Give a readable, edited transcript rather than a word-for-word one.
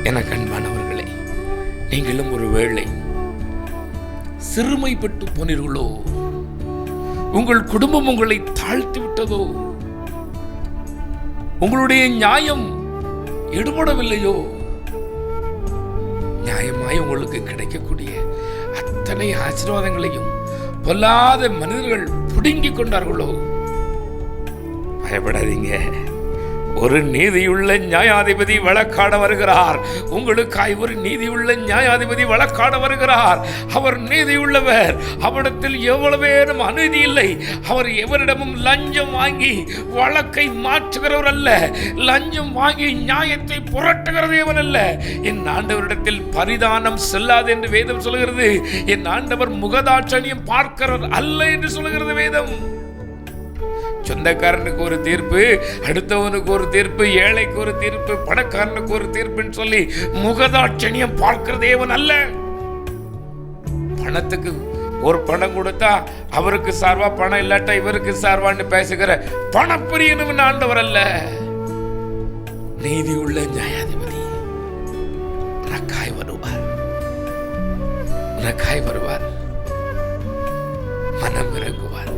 எனக்கு அன்பானவர்களே, நீங்களும் ஒரு வேளை சிறுமைப்பட்டு போனீர்களோ, உங்கள் குடும்பம் உங்களை தாழ்த்தி விட்டதோ, உங்களுடைய நியாயம் எடுபடவில்லையோ, நியாயமாய் உங்களுக்கு கிடைக்கக்கூடிய அத்தனை ஆசீர்வாதங்களையும் பொல்லாத மனிதர்கள் பிடுங்கிக் கொண்டார்களோ, பயப்படாதீங்க. ஒரு நீதியுள்ள நியாயாதிபதி வழக்காட வருகிறார். உங்களுக்காய் ஒரு நீதியுள்ள நியாயாதிபதி வழக்காட வருகிறார். அவர் நீதியுள்ளவர். அவரிடத்தில் எவ்வளவேனும் அநீதி இல்லை. அவர் எவரிடமும் லஞ்சம் வாங்கி வழக்கை மாற்றுகிறவர் அல்ல. லஞ்சம் வாங்கி நியாயத்தை புரட்டுகிற தேவன் அல்ல. என் ஆண்டவரிடத்தில் பரிதானம் செல்லாது என்று வேதம் சொல்கிறது. என் ஆண்டவர் முகதாட்சணியம் பார்க்கிறவர் அல்ல என்று சொல்கிறது வேதம். சொந்தக்காரனுக்கு ஒரு தீர்ப்பு, அடுத்தவனுக்கு ஒரு தீர்ப்பு, ஏழைக்கு ஒரு தீர்ப்பு, பணக்காரனுக்கு ஒரு தீர்ப்புன்னு சொல்லி முகதாட்சணியம் பார்க்கிற தேவன் அல்ல. பணத்துக்கு ஒரு பணம் கொடுத்தா அவருக்கு சார்பா, பணம் இல்லாட்டா இவருக்கு சார்பான்னு பேசுகிற பணப்பிரியனும் ஆண்டவர் அல்ல. நீதி உள்ள நியாயாதிபதி உனக்காய் வருவார், உனக்காய் வருவார், மனம் இறங்குவார்.